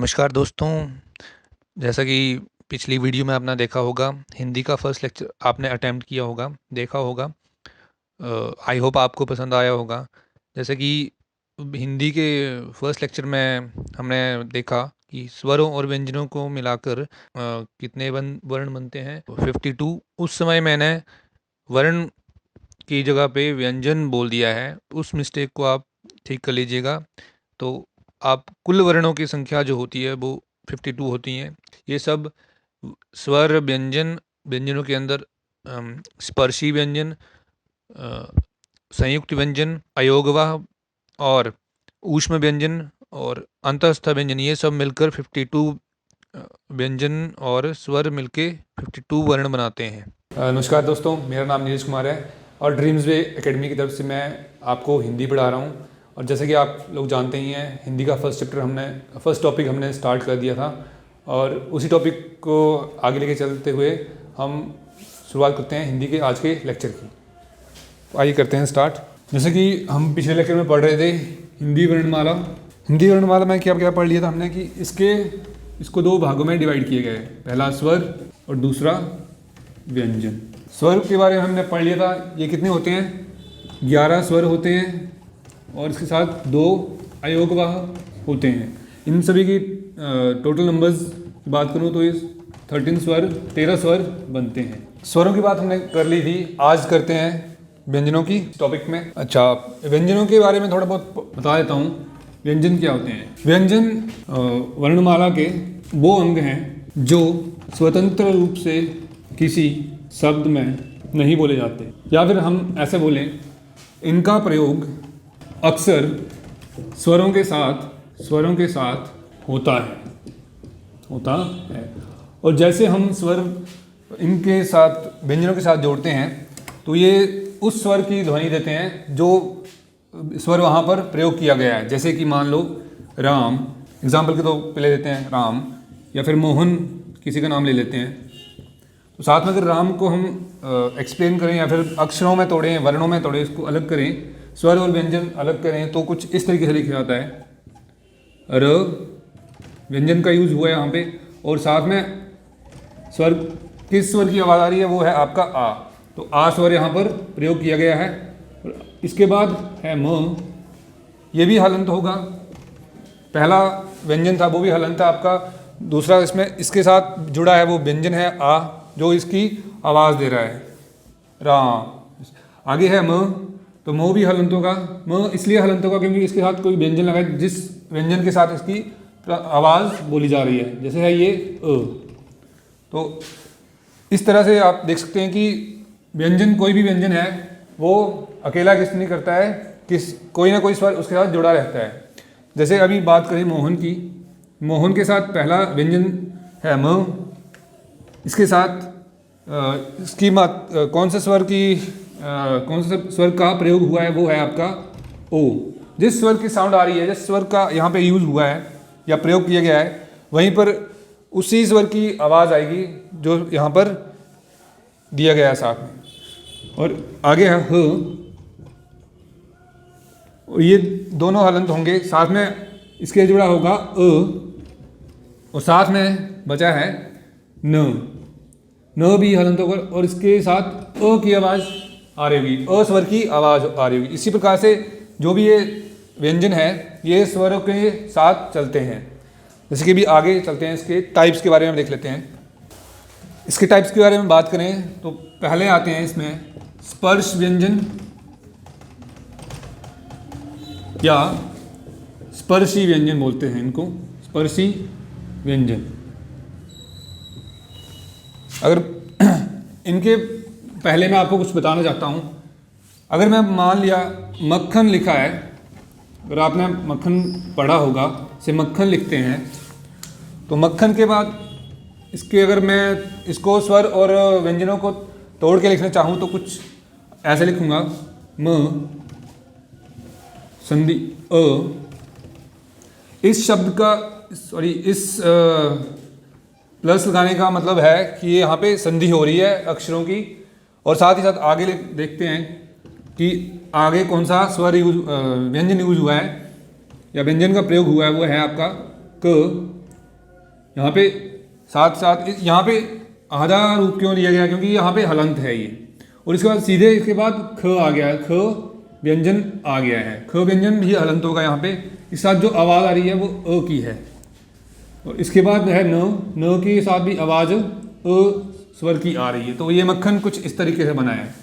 नमस्कार दोस्तों। जैसा कि पिछली वीडियो में आपने देखा होगा, हिंदी का फर्स्ट लेक्चर आपने अटेम्प्ट किया होगा, देखा होगा। आई होप आपको पसंद आया होगा। जैसे कि हिंदी के फर्स्ट लेक्चर में हमने देखा कि स्वरों और व्यंजनों को मिलाकर कितने वर्ण बनते हैं, 52। उस समय मैंने वर्ण की जगह पे व्यंजन बोल दिया है, उस मिस्टेक को आप ठीक कर लीजिएगा। तो आप कुल वर्णों की संख्या जो होती है वो 52 होती हैं। ये सब स्वर व्यंजन, व्यंजनों के अंदर स्पर्शी व्यंजन, संयुक्त व्यंजन, अयोगवाह और ऊष्म व्यंजन और अंतःस्थ व्यंजन, ये सब मिलकर 52 व्यंजन और स्वर मिलके 52 वर्ण बनाते हैं। नमस्कार दोस्तों, मेरा नाम नीरज कुमार है और ड्रीम्स वे एकेडमी की तरफ से मैं आपको हिंदी पढ़ा रहा हूँ। और जैसे कि आप लोग जानते ही हैं, हिंदी का फर्स्ट टॉपिक हमने स्टार्ट कर दिया था और उसी टॉपिक को आगे लेके चलते हुए हम शुरुआत करते हैं हिंदी के आज के लेक्चर की। तो आइए करते हैं स्टार्ट। जैसे कि हम पिछले लेक्चर में पढ़ रहे थे हिंदी वर्णमाला। हिंदी वर्णमाला में क्या क्या पढ़ लिया था हमने कि इसको दो भागों में डिवाइड किए गए, पहला स्वर और दूसरा व्यंजन। स्वर के बारे में हमने पढ़ लिया था, ये कितने होते हैं, 11 स्वर होते हैं और इसके साथ 2 अयोगवाह होते हैं। इन सभी की टोटल नंबर्स की बात करूँ तो ये 13 स्वर 13 स्वर बनते हैं। स्वरों की बात हमने कर ली थी, आज करते हैं व्यंजनों की टॉपिक में। अच्छा, व्यंजनों के बारे में थोड़ा बहुत बता देता हूँ। व्यंजन क्या होते हैं? व्यंजन वर्णमाला के वो अंग हैं जो स्वतंत्र रूप से किसी शब्द में नहीं बोले जाते, या फिर हम ऐसे बोलें, इनका प्रयोग अक्सर स्वरों के साथ होता है। और जैसे हम स्वर इनके साथ व्यंजनों के साथ जोड़ते हैं तो ये उस स्वर की ध्वनि देते हैं जो स्वर वहाँ पर प्रयोग किया गया है। जैसे कि मान लो राम, एग्जाम्पल के तो पहले देते हैं राम, या फिर मोहन किसी का नाम ले लेते हैं। तो साथ में अगर राम को हम एक्सप्लेन करें या फिर अक्षरों में तोड़ें, वर्णों में तोड़ें, इसको अलग करें, स्वर और व्यंजन अलग करें, तो कुछ इस तरीके से लिखा जाता है। र व्यंजन का यूज हुआ है यहाँ पे, और साथ में स्वर, किस स्वर की आवाज़ आ रही है, वो है आपका आ। तो आ स्वर यहाँ पर प्रयोग किया गया है। इसके बाद है म, ये भी हलंत होगा। पहला व्यंजन था वो भी हलंत था आपका, दूसरा इसमें इसके साथ जुड़ा है वो व्यंजन है आ, जो इसकी आवाज़ दे रहा है, राम। आगे है म, तो म भी हलंत होगा। म इसलिए हलंत होगा क्योंकि इसके साथ कोई व्यंजन लगा है जिस व्यंजन के साथ इसकी आवाज़ बोली जा रही है, जैसे है ये अ। तो इस तरह से आप देख सकते हैं कि व्यंजन, कोई भी व्यंजन है वो अकेला किस नहीं करता है, कोई ना कोई स्वर उसके साथ जुड़ा रहता है। जैसे अभी बात करें मोहन की, मोहन के साथ पहला व्यंजन है म, इसके साथ इसकी कौन से स्वर का प्रयोग हुआ है, वो है आपका ओ। जिस स्वर की साउंड आ रही है, जिस स्वर का यहाँ पे यूज हुआ है या प्रयोग किया गया है, वहीं पर उसी स्वर की आवाज़ आएगी जो यहाँ पर दिया गया है साथ में। और आगे है ह, ये दोनों हलंत होंगे, साथ में इसके जुड़ा होगा अ, और साथ में बचा है न भी हलंत होगा, और इसके साथ अ की आवाज़ आ रही होगी, अ स्वर की आवाज़ आ रही होगी। इसी प्रकार से जो भी ये व्यंजन है ये स्वरों के साथ चलते हैं। जैसे कि भी आगे चलते हैं, इसके टाइप्स के बारे में देख लेते हैं। इसके टाइप्स के बारे में बात करें तो पहले आते हैं इसमें स्पर्श व्यंजन या स्पर्शी व्यंजन बोलते हैं इनको, स्पर्शी व्यंजन। अगर इनके पहले मैं आपको कुछ बताना चाहता हूँ। अगर मैं मान लिया मक्खन लिखा है, अगर आपने मक्खन पढ़ा होगा, से मक्खन लिखते हैं, तो मक्खन के बाद इसके अगर मैं इसको स्वर और व्यंजनों को तोड़ के लिखना चाहूँ तो कुछ ऐसे लिखूँगा, म संधि अ। इस शब्द का इस प्लस लगाने का मतलब है कि ये यहाँ पे संधि हो रही है अक्षरों की। और साथ ही साथ आगे देखते हैं कि आगे कौन सा स्वर व्यंजन यूज हुआ है या व्यंजन का प्रयोग हुआ है, वो है आपका क। यहाँ पे साथ साथ यहाँ पे आधा रूप क्यों लिया गया, क्योंकि यहाँ पे हलंत है ये। और इसके बाद सीधे इसके बाद ख आ गया है, ख व्यंजन आ गया है, ख व्यंजन भी हलंत होगा यहाँ पे। इस साथ जो आवाज़ आ रही है वो अ की है। और इसके बाद है न के साथ भी आवाज़ अ स्वर की आ रही है। तो ये मक्खन कुछ इस तरीके से बना है।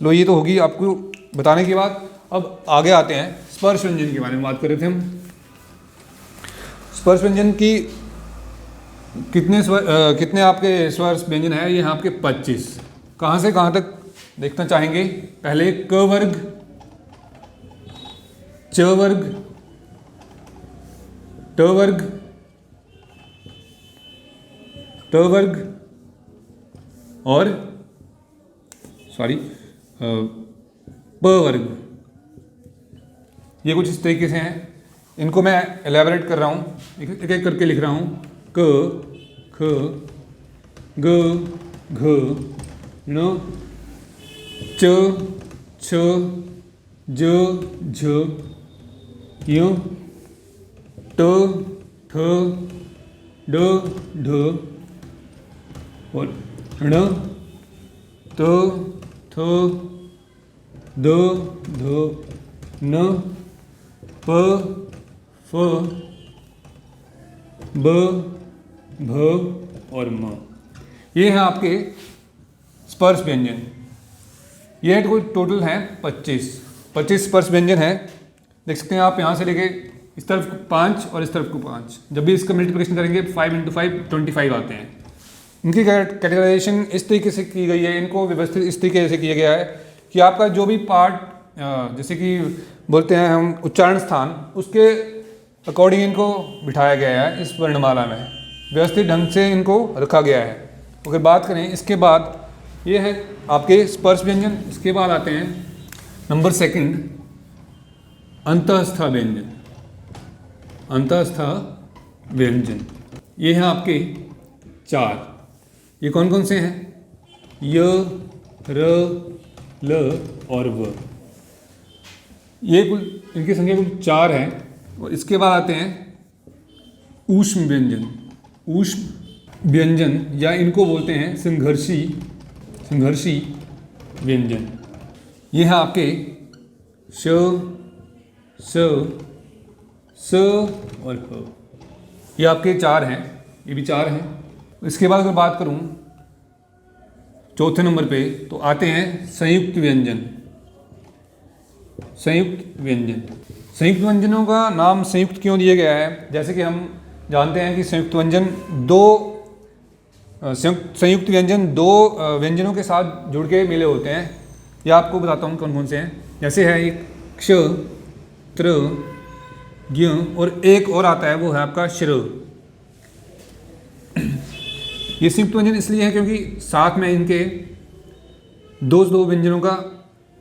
चलो ये तो होगी आपको बताने के बाद। अब आगे आते हैं स्पर्श व्यंजन के बारे में बात कर रहे थे हम। स्पर्श व्यंजन की कितने आपके स्वर व्यंजन है, ये यहाँ आपके 25। कहाँ से कहाँ तक देखना चाहेंगे? पहले क वर्ग, च वर्ग, ट वर्ग, ट वर्ग और प वर्ग। ये कुछ इस तरीके से हैं। इनको मैं एलैबोरेट कर रहा हूँ, एक एक करके लिख रहा हूँ। क, ख, ग, घ, ण, च, छ, ज, झ, य, ट, ठ, ड, ढ और ण, त, थ, द, ध, न, प, फ, ब, भ और म। ये हैं आपके स्पर्श व्यंजन। ये टोटल हैं 25 स्पर्श व्यंजन हैं। देख सकते हैं आप यहाँ से लेके इस तरफ को 5 और इस तरफ को 5। जब भी इसका मल्टीप्लिकेशन करेंगे 5 × 5 25 आते हैं। इनकी कैटेगराइजेशन इस तरीके से की गई है, इनको व्यवस्थित इस तरीके से किया गया है कि आपका जो भी पार्ट जैसे कि बोलते हैं हम उच्चारण स्थान, उसके अकॉर्डिंग इनको बिठाया गया है इस वर्णमाला में, व्यवस्थित ढंग से इनको रखा गया है। अगर बात करें इसके बाद, ये है आपके स्पर्श व्यंजन। इसके बाद आते हैं नंबर 2 अंतःस्थ व्यंजन। अंतःस्थ व्यंजन ये हैं आपके 4। ये कौन कौन से हैं? य, र, ल और व। ये कुल इनकी संख्या कुल 4 है। और इसके बाद आते हैं ऊष्म व्यंजन। ऊष्म व्यंजन या इनको बोलते हैं संघर्षी व्यंजन। ये हैं आपके श, स, स और ह। ये आपके 4 हैं, ये भी 4 हैं। इसके बाद अगर बात करूं चौथे नंबर पे, तो आते हैं संयुक्त व्यंजन। संयुक्त व्यंजन, संयुक्त व्यंजनों का नाम संयुक्त क्यों दिया गया है? जैसे कि हम जानते हैं कि संयुक्त व्यंजन दो व्यंजनों के साथ जुड़ के मिले होते हैं। यह आपको बताता हूँ कौन कौन से हैं। जैसे है एक क्ष, त्र, ज्ञ और एक और आता है वो है आपका श्र। ये संयुक्त व्यंजन इसलिए है क्योंकि साथ में इनके दो व्यंजनों का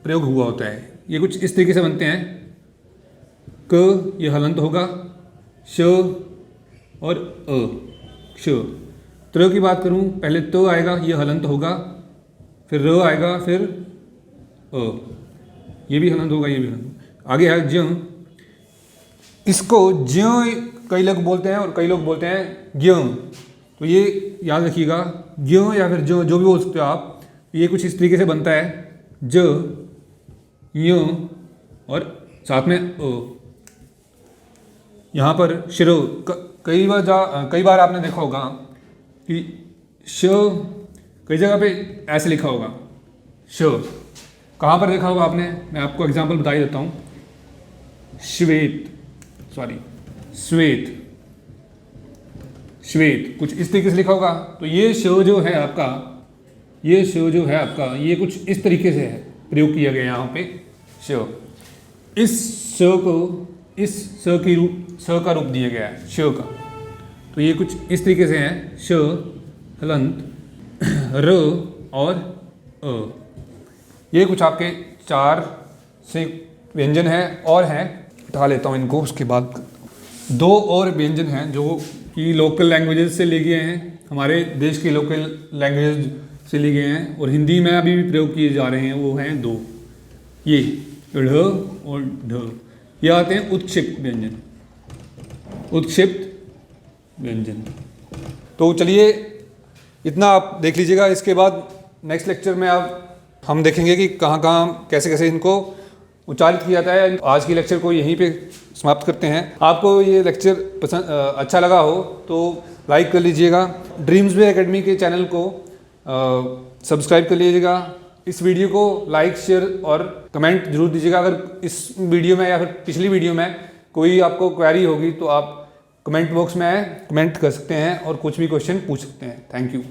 प्रयोग हुआ होता है। ये कुछ इस तरीके से बनते हैं। क ये हलंत होगा, श और अ, क्ष। त्र की बात करूं, पहले तो आएगा, ये हलंत होगा, फिर र आएगा, फिर अ, ये भी हलंत होगा, ये भी हलंत। आगे है ज्य। इसको ज्य कई लोग बोलते हैं और कई लोग बोलते हैं ज्ञ। तो ये याद रखिएगा, ज्ञ या फिर जो भी बोल सकते हो आप। ये कुछ इस तरीके से बनता है, ज, य और साथ में अ। यहाँ पर श्र कई बार आपने देखा होगा कि श कई जगह पे ऐसे लिखा होगा श। कहाँ पर देखा होगा आपने? मैं आपको एग्जांपल बता ही देता हूँ। श्वेत कुछ इस तरीके से लिखा होगा। तो ये श जो है आपका, ये कुछ इस तरीके से है, प्रयोग किया गया यहाँ पे श। इस श को इस स का रूप दिया गया है, श का। तो ये कुछ इस तरीके से हैं, श, हलंत, र और अ। ये कुछ आपके 4 से व्यंजन हैं और हैं, उठा लेता हूँ इनको। उसके बाद 2 और व्यंजन हैं जो कि लोकल लैंग्वेजेस से लिए गए हैं, हमारे देश के लोकल लैंग्वेज से लिए गए हैं और हिंदी में अभी भी प्रयोग किए जा रहे हैं। वो हैं 2, ये ढ और ढ। ये आते हैं उत्क्षिप्त व्यंजन। उत्क्षिप्त व्यंजन तो चलिए इतना आप देख लीजिएगा। इसके बाद नेक्स्ट लेक्चर में आप हम देखेंगे कि कहाँ कहाँ कैसे कैसे इनको उच्चारित किया जाता है। आज की लेक्चर को यहीं पे समाप्त करते हैं। आपको ये लेक्चर पसंद अच्छा लगा हो तो लाइक कर लीजिएगा। ड्रीम्स वे एकेडमी के चैनल को सब्सक्राइब कर लीजिएगा। इस वीडियो को लाइक शेयर और कमेंट जरूर दीजिएगा। अगर इस वीडियो में या फिर पिछली वीडियो में कोई आपको क्वेरी होगी तो आप कमेंट बॉक्स में कमेंट कर सकते हैं और कुछ भी क्वेश्चन पूछ सकते हैं। Thank you.